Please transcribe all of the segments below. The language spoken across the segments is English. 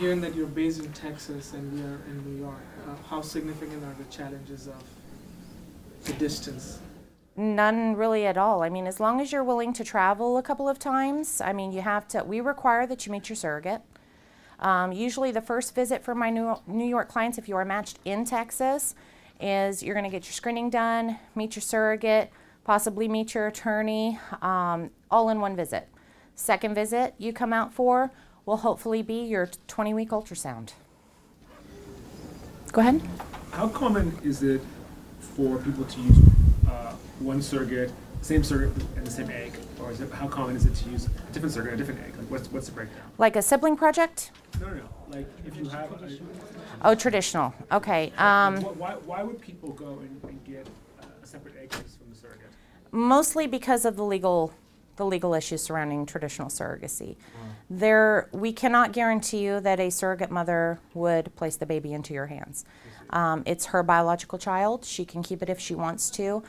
given that you're based in Texas and we are in New York, how significant are the challenges of the distance? None really at all. I mean, as long as you're willing to travel a couple of times, I mean, you have to, we require that you meet your surrogate. Usually the first visit for my New York clients, if you are matched in Texas, is you're gonna get your screening done, meet your surrogate, possibly meet your attorney, all in one visit. Second visit you come out for will hopefully be your 20-week ultrasound. Go ahead. How common is it for people to use one surrogate, same surrogate and the same egg? Or is it, how common is it to use a different surrogate and a different egg? Like what's the breakdown? Like a sibling project? No. Like if you have Oh, traditional. Okay. Why would people go and get a separate egg from the surrogate? Mostly because of the legal issues surrounding traditional surrogacy. We cannot guarantee you that a surrogate mother would place the baby into your hands. It's her biological child. She can keep it if she wants to.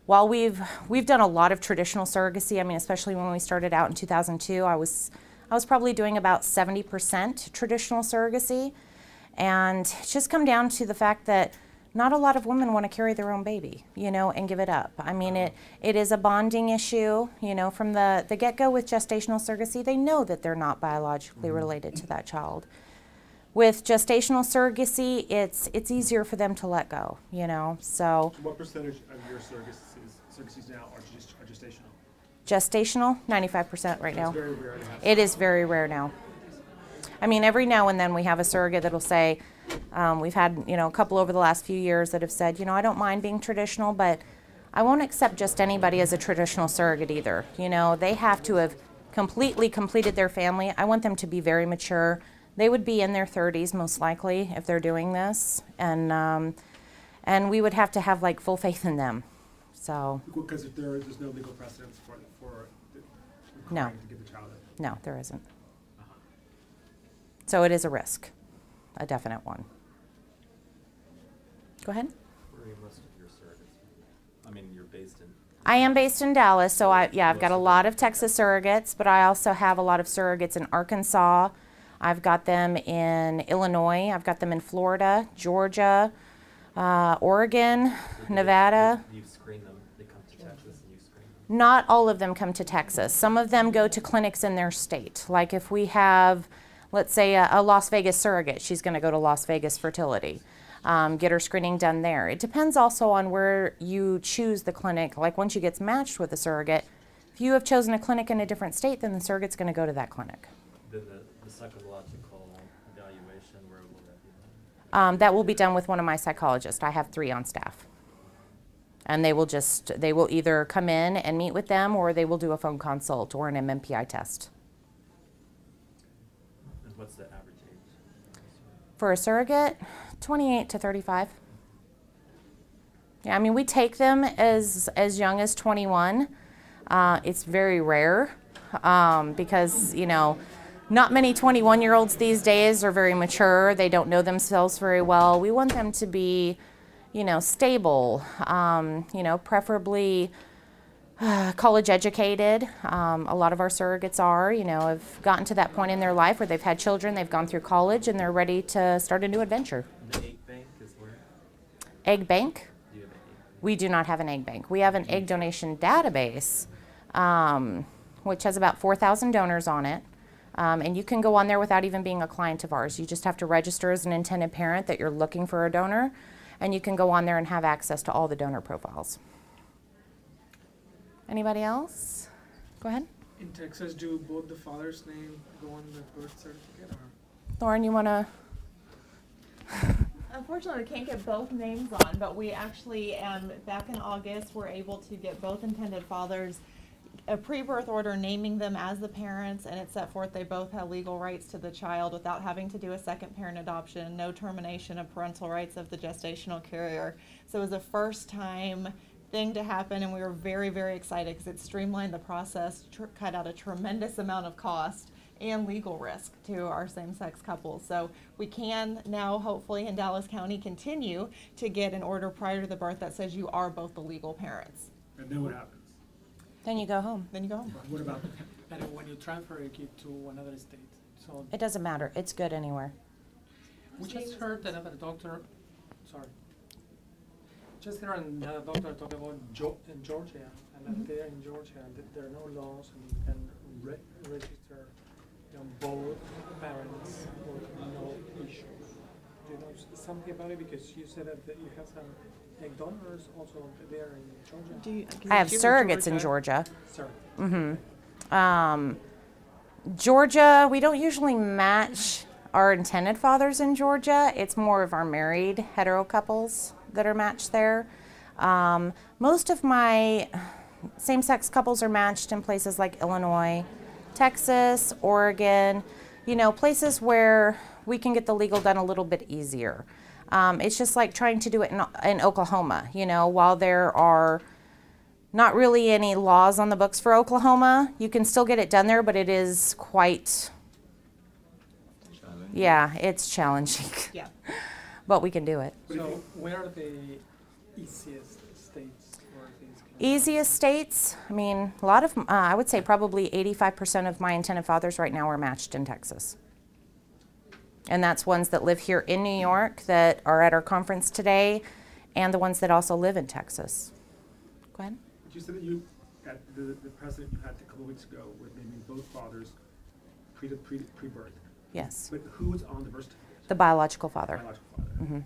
While we've done a lot of traditional surrogacy, I mean, especially when we started out in 2002, I was probably doing about 70% traditional surrogacy, and it's just come down to the fact that not a lot of women want to carry their own baby, you know, and give it up. I mean, it is a bonding issue, you know, from the get-go with gestational surrogacy. They know that they're not biologically related to that child. With gestational surrogacy, it's easier for them to let go, you know, so. What percentage of your surrogacies now are gestational? Gestational, 95% right now. It's very rare to have. It is very rare now. I mean, every now and then we have a surrogate that'll say, we've had, you know, a couple over the last few years that have said, you know, I don't mind being traditional, but I won't accept just anybody as a traditional surrogate either. You know, they have to have completely completed their family. I want them to be very mature. They would be in their 30s most likely if they're doing this, and we would have to have like full faith in them. So. Because if there's no legal precedence for No. to give the child it. No, there isn't. So it is a risk, a definite one. Go ahead. Where are most of your surrogates? I mean, you're based in. I am based in Dallas, so I've got a lot of Texas surrogates, but I also have a lot of surrogates in Arkansas. I've got them in Illinois. I've got them in Florida, Georgia, Oregon, Nevada. You screen them. They come to Texas and you screen them. Not all of them come to Texas. Some of them go to clinics in their state. Like if we have, let's say, a Las Vegas surrogate, she's going to go to Las Vegas Fertility, get her screening done there. It depends also on where you choose the clinic. Like once you get matched with a surrogate, if you have chosen a clinic in a different state, then the surrogate's going to go to that clinic. Then the psychological evaluation, where will that be done? That will be done with one of my psychologists. I have 3 on staff. And they will either come in and meet with them, or they will do a phone consult or an MMPI test. And what's the average age? For a surrogate, 28 to 35. Yeah, I mean, we take them as young as 21. It's very rare because, you know, not many 21-year-olds these days are very mature. They don't know themselves very well. We want them to be, you know, stable, you know, preferably college educated. A lot of our surrogates are, you know, have gotten to that point in their life where they've had children, they've gone through college, and they're ready to start a new adventure. The egg bank is where? Egg bank? Do you have an egg bank? We do not have an egg bank. We have an egg donation database, which has about 4,000 donors on it. And you can go on there without even being a client of ours. You just have to register as an intended parent that you're looking for a donor, and you can go on there and have access to all the donor profiles. Anybody else? Go ahead. In Texas, do both the father's name go on the birth certificate? Or? Lauren, you want to? Unfortunately, we can't get both names on, but we actually, back in August, were able to get both intended fathers a pre-birth order naming them as the parents, and it set forth they both have legal rights to the child without having to do a second parent adoption, no termination of parental rights of the gestational carrier. So it was a first time thing to happen, and we were very, very excited because it streamlined the process, cut out a tremendous amount of cost and legal risk to our same-sex couples. So we can now, hopefully, in Dallas County, continue to get an order prior to the birth that says you are both the legal parents. And then what happens? Then you go home. Then you go home. What about And when you transfer a kid to another state, so It doesn't matter. It's good anywhere. We just heard that a doctor, sorry. Just heard another doctor talk about in Georgia, and that there in Georgia, that there are no laws and you can register, both parents with no issues. Do you know something about it? Because you said that you have some egg donors also there in Georgia. I have surrogates in Georgia. Sorry. Georgia, we don't usually match our intended fathers in Georgia. It's more of our married hetero couples that are matched there. Most of my same-sex couples are matched in places like Illinois, Texas, Oregon, places where we can get the legal done a little bit easier. It's just like trying to do it in Oklahoma, while there are not really any laws on the books for Oklahoma, you can still get it done there, but it is quite, yeah, it's challenging. Yeah. But we can do it. So where are the easiest states for these? Easiest states, I mean, a lot of, I would say probably 85% of my intended fathers right now are matched in Texas. And that's ones that live here in New York that are at our conference today, and the ones that also live in Texas. Go ahead. You said that you, at the precedent you had a couple of weeks ago with naming both fathers pre-birth. Yes. But who's on the birth certificate? The biological father. Biological father. Mm-hmm.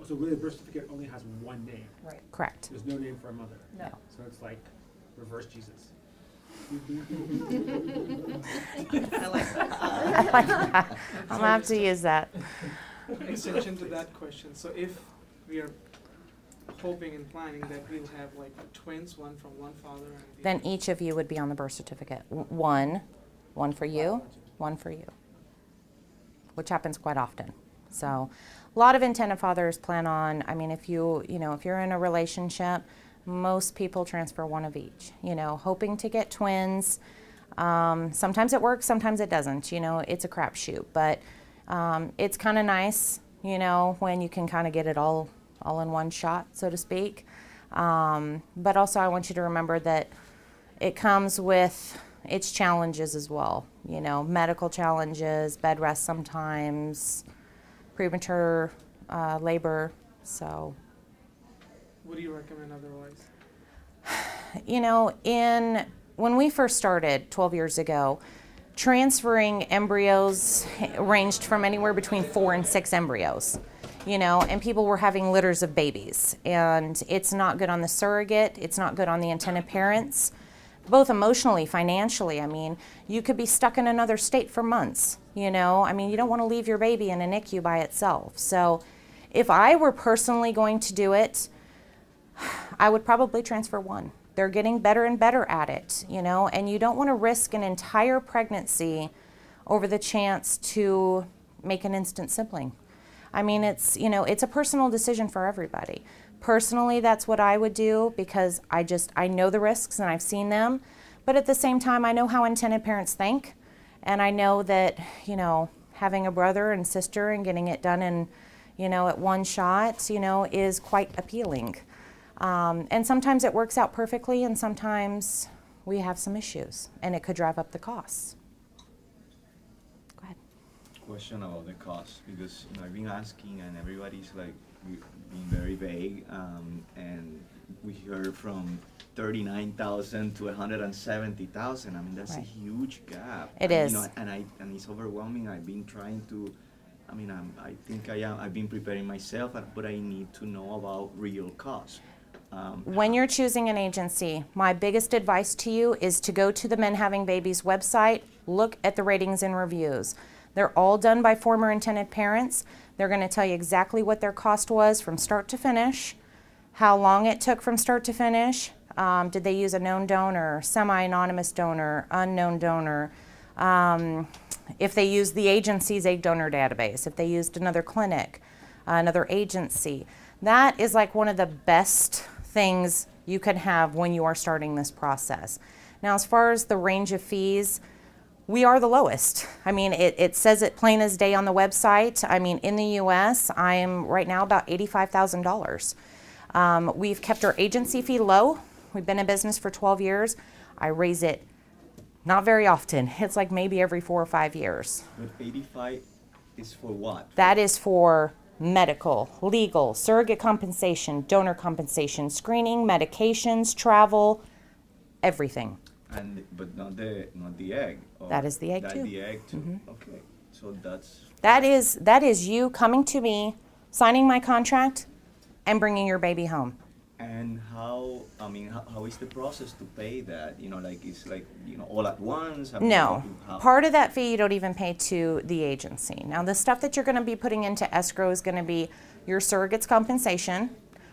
So really the birth certificate only has one name. Right. Correct. There's no name for a mother. No. So it's like reverse Jesus. I like that. I like that. I'm gonna have to use that. Extension to that question. So if we are hoping and planning that we'll have like twins, one from one father, and Then each of you would be on the birth certificate. One for you, one for you, which happens quite often. So a lot of intended fathers plan on, I mean, if you're in a relationship, most people transfer one of each, hoping to get twins. Sometimes it works, sometimes it doesn't, it's a crapshoot, but it's kind of nice, when you can kind of get it all in one shot, so to speak. But also I want you to remember that it comes with its challenges as well, medical challenges, bed rest sometimes, premature labor, so. what do you recommend otherwise? When we first started 12 years ago, transferring embryos ranged from anywhere between 4 and 6 embryos, and people were having litters of babies. And it's not good on the surrogate, it's not good on the intended parents, both emotionally, financially. I mean, you could be stuck in another state for months, I mean, you don't want to leave your baby in a NICU by itself. So if I were personally going to do it, I would probably transfer one. They're getting better and better at it, and you don't want to risk an entire pregnancy over the chance to make an instant sibling. I mean, it's a personal decision for everybody. Personally, that's what I would do because I know the risks and I've seen them, but at the same time, I know how intended parents think, and I know that, having a brother and sister and getting it done in, at one shot, is quite appealing. And sometimes it works out perfectly, and sometimes we have some issues, and it could drive up the costs. Go ahead. Question about the cost, because I've been asking, and everybody's like being very vague, and we heard from 39,000 to 170,000. I mean, that's Right. a huge gap. It and, is. And it's overwhelming. I've been trying to. I mean, I think I've been preparing myself, but I need to know about real costs. When you're choosing an agency, my biggest advice to you is to go to the Men Having Babies website, look at the ratings and reviews. They're all done by former intended parents. They're going to tell you exactly what their cost was from start to finish, how long it took from start to finish, did they use a known donor, semi-anonymous donor, unknown donor, if they used the agency's egg donor database, if they used another clinic, another agency. That is like one of the best things you can have when you are starting this process. Now, as far as the range of fees, we are the lowest. I mean, it says it plain as day on the website. I mean, in the U.S., I am right now about $85,000. We've kept our agency fee low. We've been in business for 12 years. I raise it not very often. It's like maybe every 4 or 5 years. But 85 is for what? That is for medical, legal, surrogate compensation, donor compensation, screening, medications, travel, everything. But not the egg. Or That is the egg too. The egg too. Mhm. Okay, so that's. That is you coming to me, signing my contract, and bringing your baby home. And how is the process to pay that? It's like, all at once? No. Part of that fee you don't even pay to the agency. Now, the stuff that you're going to be putting into escrow is going to be your surrogate's compensation,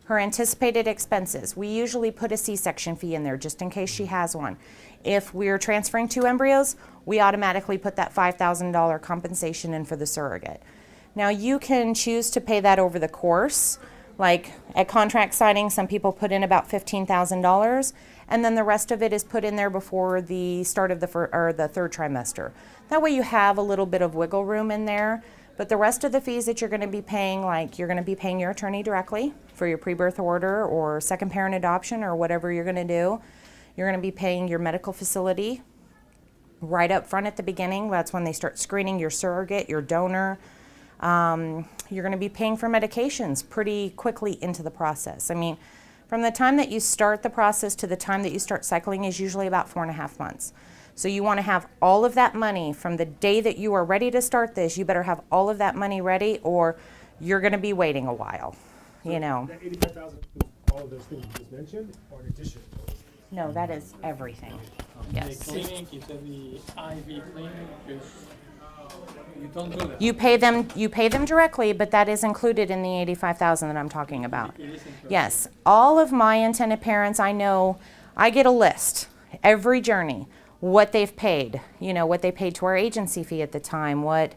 her anticipated expenses. We usually put a C-section fee in there just in case she has one. If we're transferring 2 embryos, we automatically put that $5,000 compensation in for the surrogate. Now, you can choose to pay that over the course. Like at contract signing, some people put in about $15,000, and then the rest of it is put in there before the start of the 3rd trimester. That way you have a little bit of wiggle room in there, but the rest of the fees that you're going to be paying, like you're going to be paying your attorney directly for your pre-birth order or second parent adoption or whatever you're going to do. You're going to be paying your medical facility right up front at the beginning. That's when they start screening your surrogate, your donor. You're going to be paying for medications pretty quickly into the process. I mean, from the time that you start the process to the time that you start cycling is usually about 4.5 months. So you want to have all of that money from the day that you are ready to start this. You better have all of that money ready or you're going to be waiting a while, So you know. That $85,000 is all of those things you just mentioned, or in addition? No, that is everything. Yes. The clinic, you said the IV clinic, because you don't do that. You pay them directly, but that is included in the $85,000 that I'm talking about. It is included. Yes, all of my intended parents, I know, I get a list every journey, what they've paid, what they paid to our agency fee at the time, what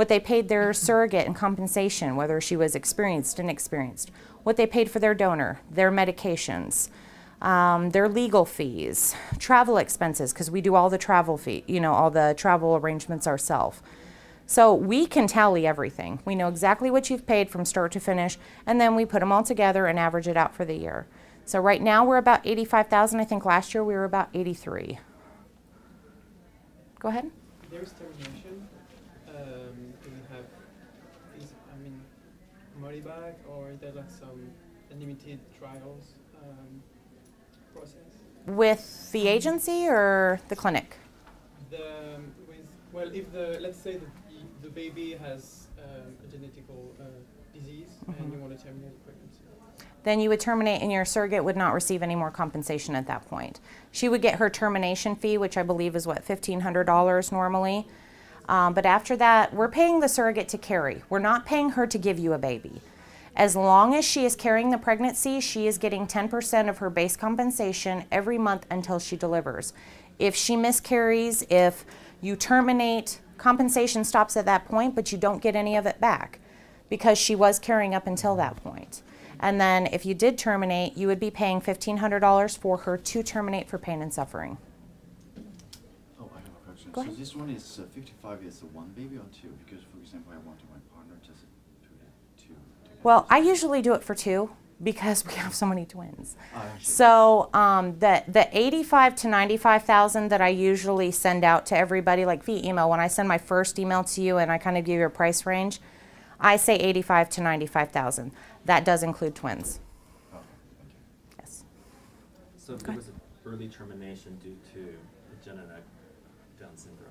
they paid their surrogate in compensation, whether she was experienced, inexperienced, what they paid for their donor, their medications, their legal fees, travel expenses, because we do all the travel fee, all the travel arrangements ourselves. So we can tally everything. We know exactly what you've paid from start to finish, and then we put them all together and average it out for the year. So right now we're about $85,000. I think last year we were about $83,000. Go ahead. There's termination. Do you have these, money back, or is there like some limited trials process? With the agency or the clinic? If let's say the baby has a genetical disease and you want to terminate the pregnancy. Then you would terminate and your surrogate would not receive any more compensation at that point. She would get her termination fee, which I believe is what, $1,500 normally. But after that, we're paying the surrogate to carry. We're not paying her to give you a baby. As long as she is carrying the pregnancy, she is getting 10% of her base compensation every month until she delivers. If she miscarries, if you terminate, compensation stops at that point, but you don't get any of it back because she was carrying up until that point. And then if you did terminate, you would be paying $1,500 for her to terminate for pain and suffering. Oh, I have a question. Go So ahead. this one is 55 is the one baby or two? Because, for example, I wanted my partner just to Well, I usually do it for 2 because we have so many twins. actually. So the 85 to 95,000 that I usually send out to everybody, like via email, when I send my first email to you and I kind of give you a price range, I say 85 to 95,000. That does include twins. Okay, thank you. Yes. So if there was an early termination due to a genetic Down syndrome,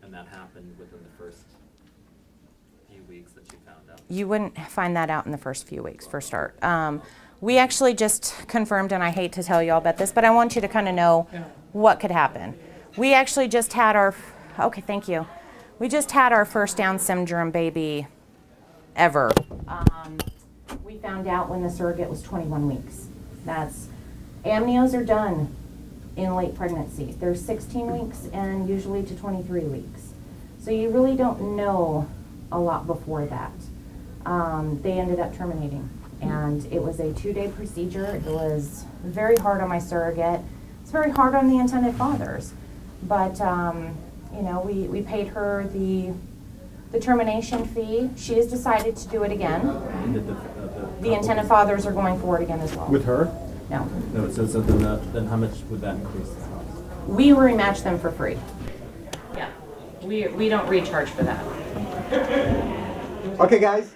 and that happened within the first few weeks that you found out? You wouldn't find that out in the first few weeks for start. We actually just confirmed, and I hate to tell you all about this, but I want you to kind of know what could happen. We actually just had our, okay, thank you. We just had our first Down syndrome baby ever. We found out when the surrogate was 21 weeks. Amnios are done in late pregnancy. They're 16 weeks and usually to 23 weeks. So you really don't know a lot before that. They ended up terminating, and it was a 2-day procedure. It was very hard on my surrogate. It's very hard on the intended fathers, but we paid her the termination fee. She has decided to do it again. The intended fathers are going forward again as well. With her? No. No, so then how much would that increase the cost? We rematch them for free. Yeah. We don't recharge for that. Okay, guys.